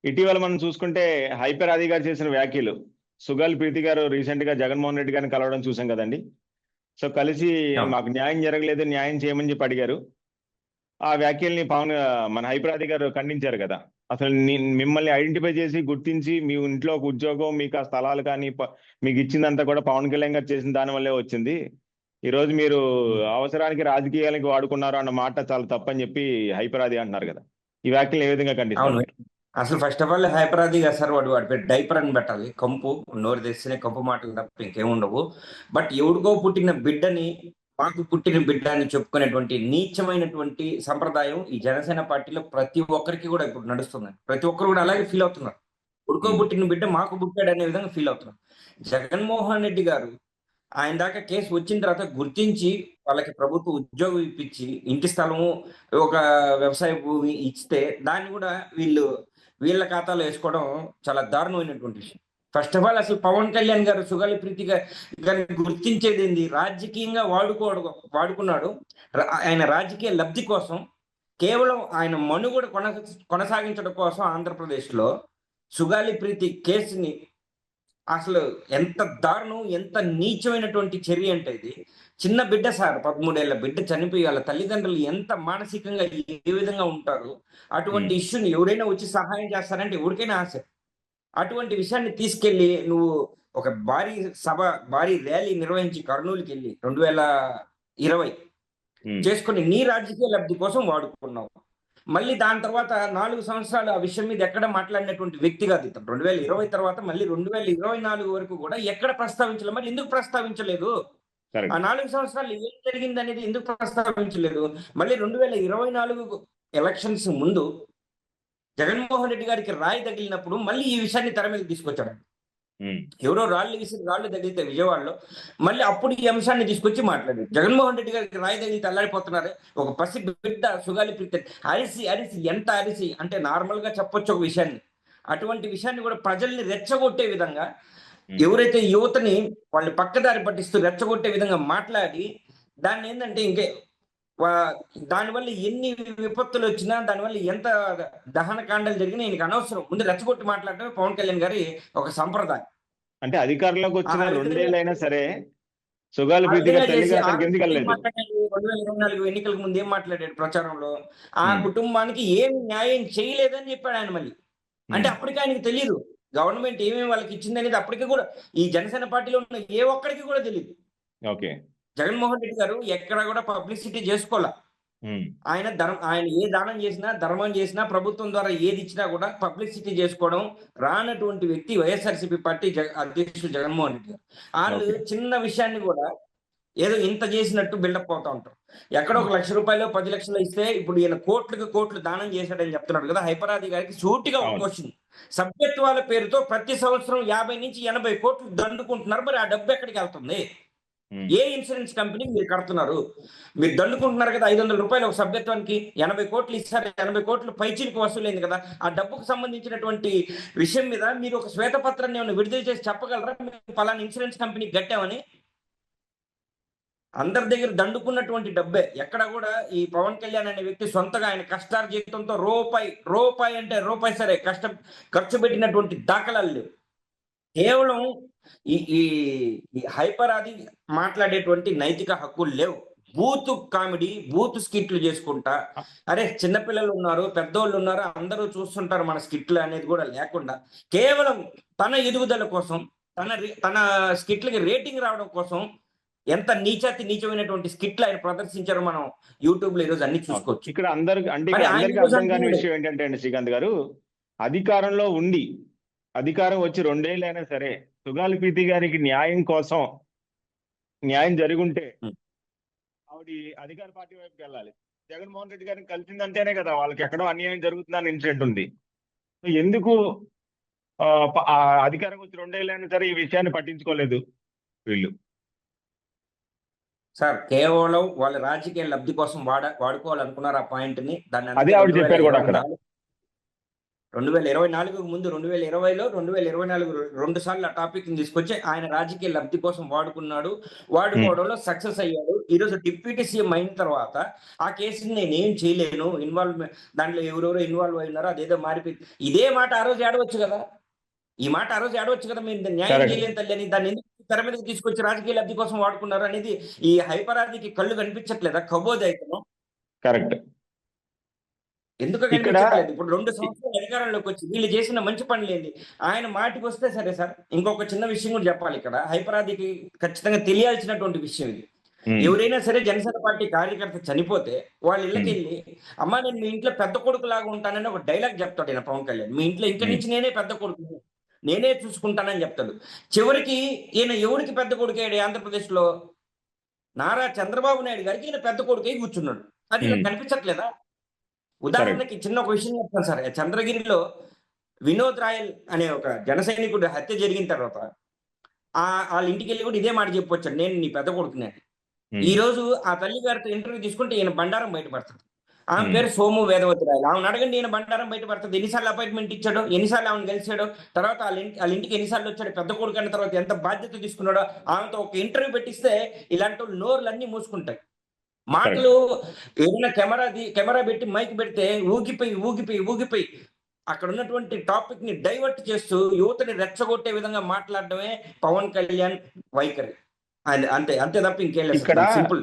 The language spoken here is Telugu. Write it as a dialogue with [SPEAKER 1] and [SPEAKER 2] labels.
[SPEAKER 1] ఇటీవల మనం చూసుకుంటే హైపర్ ఆది గారు చేసిన వ్యాఖ్యలు, సుగాల్ ప్రీతి గారు రీసెంట్ గా జగన్మోహన్ రెడ్డి గారిని కలవడం చూసాం కదండి. సో కలిసి
[SPEAKER 2] అవును.
[SPEAKER 1] మాకు న్యాయం జరగలేదు, న్యాయం చేయమని చెప్పి అడిగారు. ఆ వ్యాఖ్యల్ని మన హైపర్ ఆది గారు ఖండించారు కదా. అసలు మిమ్మల్ని ఐడెంటిఫై చేసి గుర్తించి మీ ఇంట్లో ఒక ఉద్యోగం, మీకు ఆ స్థలాలు కానీ మీకు ఇచ్చిందంతా కూడా పవన్ కళ్యాణ్ గారు చేసిన దాని వల్లే వచ్చింది. ఈ రోజు మీరు అవసరానికి రాజకీయాలకి వాడుకున్నారు అన్న మాట చాలా తప్పని చెప్పి హైపర్ ఆది అంటున్నారు కదా. ఈ వ్యాఖ్యలు ఏ విధంగా ఖండిస్తారు?
[SPEAKER 2] అవును. అసలు ఫస్ట్ ఆఫ్ ఆల్ హైపరాది కాదు సార్, వాడి పేరు డైపర్ అని పెట్టాలి. కంపు నోరు తెస్తేనే కంపు మాటలు తప్ప ఇంకేముండవు. బట్ ఎవడికో పుట్టిన బిడ్డని మాకు పుట్టిన బిడ్డ అని చెప్పుకునేటువంటి నీచమైనటువంటి సంప్రదాయం ఈ జనసేన పార్టీలో ప్రతి ఒక్కరికి కూడా ఇప్పుడు నడుస్తుంది. ప్రతి ఒక్కరు కూడా అలాగే ఫీల్ అవుతున్నారు. ఉడుకో పుట్టిన బిడ్డ మాకు పుట్టాడు అనే విధంగా ఫీల్ అవుతున్నారు. జగన్మోహన్ రెడ్డి గారు ఆయన దాకా కేసు వచ్చిన తర్వాత గుర్తించి వాళ్ళకి ప్రభుత్వ ఉద్యోగం ఇప్పించి ఇంటి స్థలము, ఒక వ్యవసాయ భూమి ఇస్తే దాన్ని కూడా వీళ్ళ ఖాతాలో వేసుకోవడం చాలా దారుణమైనటువంటి విషయం. ఫస్ట్ ఆఫ్ ఆల్ అసలు పవన్ కళ్యాణ్ గారు సుగాలి ప్రీతి గారిని గుర్తించేది ఏంది? రాజకీయంగా వాడుకున్నాడు. ఆయన రాజకీయ లబ్ధి కోసం, కేవలం ఆయన మనుగడ కొనసాగించడం కోసం ఆంధ్రప్రదేశ్లో సుగాలి ప్రీతి కేసుని అసలు ఎంత దారుణం, ఎంత నీచమైనటువంటి చర్య అంటే ఇది. చిన్న బిడ్డ సార్, 13 ఏళ్ల బిడ్డ చనిపోయి వాళ్ళ తల్లిదండ్రులు ఎంత మానసికంగా ఏ విధంగా ఉంటారు. అటువంటి ఇష్యూని ఎవరైనా వచ్చి సహాయం చేస్తారంటే ఎవరికైనా ఆశ. అటువంటి విషయాన్ని తీసుకెళ్లి నువ్వు ఒక భారీ ర్యాలీ నిర్వహించి కర్నూలుకి వెళ్ళి 2020 చేసుకుని నీ రాజకీయ లబ్ధి కోసం వాడుకున్నావు. మళ్ళీ దాని తర్వాత 4 సంవత్సరాలు ఆ విషయం మీద ఎక్కడ మాట్లాడినటువంటి వ్యక్తి కాదు ఇతను. 2020 తర్వాత మళ్ళీ 2024 వరకు కూడా ఎక్కడ ప్రస్తావించలేదు. మరి ఎందుకు ప్రస్తావించలేదు? ఆ 4 సంవత్సరాలు ఏం జరిగింది అనేది ఎందుకు ప్రస్తావించలేదు? మళ్ళీ 2024 ఎలక్షన్స్ ముందు జగన్మోహన్ రెడ్డి గారికి రాయి తగిలినప్పుడు మళ్ళీ ఈ విషయాన్ని తెర మీద తీసుకొచ్చాడు. ఎవరో రాళ్ళు తగిలితే విజయవాడలో మళ్ళీ అప్పుడు ఈ అంశాన్ని తీసుకొచ్చి మాట్లాడారు. జగన్మోహన్ రెడ్డి గారికి రాయి తగిలితే అల్లాడిపోతున్నారు. ఒక పసి బిడ్డ సుగాలి ప్రీతి అరిసి ఎంత అరిసి అంటే నార్మల్ గా చెప్పొచ్చు ఒక విషయాన్ని. అటువంటి విషయాన్ని కూడా ప్రజల్ని రెచ్చగొట్టే విధంగా, ఎవరైతే యువతని వాళ్ళు పక్కదారి పట్టిస్తూ రెచ్చగొట్టే విధంగా మాట్లాడి దాన్ని ఏంటంటే దానివల్ల ఎన్ని విపత్తులు వచ్చినా, దానివల్ల ఎంత దహన కాండాలు జరిగినా ఈయనకి అనవసరం. ముందు రెచ్చగొట్టి మాట్లాడటమే పవన్ కళ్యాణ్ గారి ఒక సంప్రదాయం.
[SPEAKER 1] అంటే అధికారంలోకి వచ్చిన 2 ఏళ్ళైనా సరే సుగాలి ప్రీతి గారి తల్లి గారు అక్కడికి ఎందుకు వెళ్ళలేదు?
[SPEAKER 2] 2024 ఎన్నికలకు ముందు ఏం మాట్లాడాడు ప్రచారంలో? ఆ కుటుంబానికి ఏం న్యాయం చేయలేదని చెప్పాడు ఆయన మళ్ళీ. అంటే అప్పటికి ఆయనకి తెలియదు గవర్నమెంట్ ఏమేమి వాళ్ళకి ఇచ్చింది అనేది. అప్పటికి కూడా ఈ జనసేన పార్టీలో ఉన్న ఏ ఒక్కడికి కూడా తెలియదు.
[SPEAKER 1] ఓకే,
[SPEAKER 2] జగన్మోహన్ రెడ్డి గారు ఎక్కడ కూడా పబ్లిసిటీ చేసుకోవాలా. ఆయన ఏ దానం చేసినా, ధర్మం చేసినా, ప్రభుత్వం ద్వారా ఏది ఇచ్చినా కూడా పబ్లిసిటీ చేసుకోవడం రానటువంటి వ్యక్తి వైఎస్ఆర్సీపీ పార్టీ అధ్యక్షుడు జగన్మోహన్ రెడ్డి గారు. వాళ్ళు చిన్న విషయాన్ని కూడా ఏదో ఇంత చేసినట్టు బిల్డప్ అవుతా ఉంటారు. ఎక్కడో 1 లక్ష రూపాయలు 10 లక్షలు ఇస్తే ఇప్పుడు ఈయన కోట్లు దానం చేశాడని చెప్తున్నాడు కదా. హైపరాది గారికి సూటిగా ఒక క్వశ్చన్. సభ్యత్వాల పేరుతో ప్రతి సంవత్సరం 50 నుంచి 80 కోట్లు దండుకుంటున్నారు. మరి ఆ డబ్బు ఎక్కడికి వెళ్తుంది? ఏ ఇన్సూరెన్స్ కంపెనీ మీరు కడుతున్నారు? మీరు దండుకుంటున్నారు కదా 500 రూపాయలు ఒక సభ్యత్వానికి, 80 కోట్లు ఇస్తారు. 80 కోట్లు పైచీలకు వసూలైంది కదా. ఆ డబ్బుకు సంబంధించినటువంటి విషయం మీద మీరు ఒక శ్వేతపత్రాన్ని ఏమైనా విడుదల చేసి చెప్పగలరా? మీరు పలానా ఇన్సూరెన్స్ కంపెనీకి కట్టామని. అందరి దగ్గర దండుకున్నటువంటి డబ్బే. ఎక్కడ కూడా ఈ పవన్ కళ్యాణ్ అనే వ్యక్తి సొంతగా ఆయన కష్టార్జితంతో రూపాయి అంటే రూపాయి సరే ఖర్చు పెట్టినటువంటి దాఖలాలు లేవు. కేవలం ఈ హైపర్ ఆది మాట్లాడేటువంటి నైతిక హక్కులు లేవు. బూత్ కామెడీ, బూత్ స్కిట్లు చేసుకుంటా, అరే చిన్నపిల్లలు ఉన్నారు, పెద్దోళ్ళు ఉన్నారు, అందరూ చూస్తుంటారు మన స్కిట్లు అనేది కూడా లేకుండా కేవలం తన ఎదుగుదల కోసం, తన స్కిట్లకి రేటింగ్ రావడం కోసం ఎంత నీచమైనటువంటి స్కిట్లు ఆయన ప్రదర్శించారో మనం యూట్యూబ్ లో ఈరోజు అన్ని చూసుకోవచ్చు.
[SPEAKER 1] ఇక్కడ అందరికి అర్థం కాని విషయం ఏంటంటే అండి శ్రీకాంత్ గారు, అధికారంలో ఉండి అధికారం వచ్చి 2 ఏళ్ళైనా సరే సుగాలి ప్రీతి గారికి న్యాయం కోసం న్యాయం జరుగుంటే ఆవిడ అధికార పార్టీ వైపుకి వెళ్ళాలి. జగన్మోహన్ రెడ్డి గారిని కలిసిందంటేనే కదా వాళ్ళకి ఎక్కడో అన్యాయం జరుగుతుందని ఇన్సిడెంట్ ఉంది. ఎందుకు అధికారం వచ్చి 2 ఏళ్ళైనా సరే ఈ విషయాన్ని పట్టించుకోలేదు వీళ్ళు?
[SPEAKER 2] సార్ కేవలం వాళ్ళ రాజకీయ లబ్ధి కోసం వాడుకోవాలనుకున్నారు ఆ పాయింట్ ని. దాన్ని
[SPEAKER 1] అదే ఆవిడ చెప్పారు కూడా అక్కడ.
[SPEAKER 2] 2024 ముందు 2020లో 2024 2 సార్లు ఆ టాపిక్ ని తీసుకొచ్చి ఆయన రాజకీయ లబ్ధి కోసం వాడుకోవడంలో సక్సెస్ అయ్యాడు. ఈరోజు డిప్యూటీ సీఎం అయిన తర్వాత ఆ కేసుని నేనేం చేయలేను, దాంట్లో ఎవరెవరో ఇన్వాల్వ్ అయినారో అదేదో మారిపోయింది. ఇదే మాట ఆ రోజు ఏడవచ్చు కదా, ఈ మాట ఆ రోజు ఏడవచ్చు కదా, మీరు న్యాయం
[SPEAKER 1] Correct.
[SPEAKER 2] చేయలేని తల్లి అని. దాన్ని ఎందుకు తెర మీదకి తీసుకొచ్చి రాజకీయ లబ్ధి కోసం వాడుకున్నారు అనేది ఈ హైపరాదికి కళ్ళు కనిపించట్లేదా? కబోదైతను
[SPEAKER 1] కరెక్ట్.
[SPEAKER 2] ఎందుకు
[SPEAKER 1] ఇక్కడ
[SPEAKER 2] కనిపించట్లేదు? ఇప్పుడు 2 సంవత్సరాలు అధికారంలోకి వచ్చి వీళ్ళు చేసిన మంచి పనులేంది? ఆయన మాటికి వస్తే సరే సార్. ఇంకొక చిన్న విషయం కూడా చెప్పాలి ఇక్కడ. హైపరాదికి ఖచ్చితంగా తెలియాల్సినటువంటి విషయం ఇది. ఎవరైనా సరే జనసేన పార్టీ కార్యకర్త చనిపోతే వాళ్ళ ఇళ్ళకి వెళ్ళి, అమ్మా నేను మీ ఇంట్లో పెద్ద కొడుకు లాగా ఉంటానని ఒక డైలాగ్ చెప్తాడు ఈయన పవన్ కళ్యాణ్. మీ ఇంట్లో ఇంటి నుంచి నేనే పెద్ద కొడుకు, నేనే చూసుకుంటానని చెప్తాడు. చివరికి ఈయన ఎవరికి పెద్ద కొడుకేడు ఆంధ్రప్రదేశ్ లో? నారా చంద్రబాబు నాయుడు గారికి ఈయన పెద్ద కొడుకై కూర్చున్నాడు. అది ఈయనకు కనిపించట్లేదా? ఉదాహరణకి చిన్న ఒక విషయం చెప్తాను సార్. చంద్రగిరిలో వినోద్ రాయల్ అనే ఒక జన సైనికుడు హత్య జరిగిన తర్వాత వాళ్ళ ఇంటికి వెళ్ళి కూడా ఇదే మాట చెప్పొచ్చాడు, నేను నీ పెద్ద కొడుకునే. ఈ రోజు ఆ తల్లి గారితో ఇంటర్వ్యూ తీసుకుంటే ఈయన బండారం బయటపడుతుంది. ఆమె పేరు సోము వేదవతి రాయలు. ఆమెను అడగండి, ఈయన బండారం బయటపడుతుంది. ఎన్నిసార్లు అపాయింట్మెంట్ ఇచ్చాడో, ఎన్నిసార్లు ఆమెను కలిసాడో, తర్వాత వాళ్ళ ఇంటికి ఎన్నిసార్లు వచ్చాడు, పెద్ద కొడుకు అన్న తర్వాత ఎంత బాధ్యత తీసుకున్నాడో, ఆమెతో ఒక ఇంటర్వ్యూ పెట్టిస్తే ఇలాంటి నోర్లన్నీ మూసుకుంటాయి. మాటలు ఏదైనా కెమెరా పెట్టి మైక్ పెడితే ఊగిపోయి అక్కడ ఉన్నటువంటి టాపిక్ ని డైవర్ట్ చేస్తూ యువతని రెచ్చగొట్టే విధంగా మాట్లాడడమే పవన్ కళ్యాణ్ వైఖరి. అంతే తప్ప ఇంకేం లేదు. సింపుల్.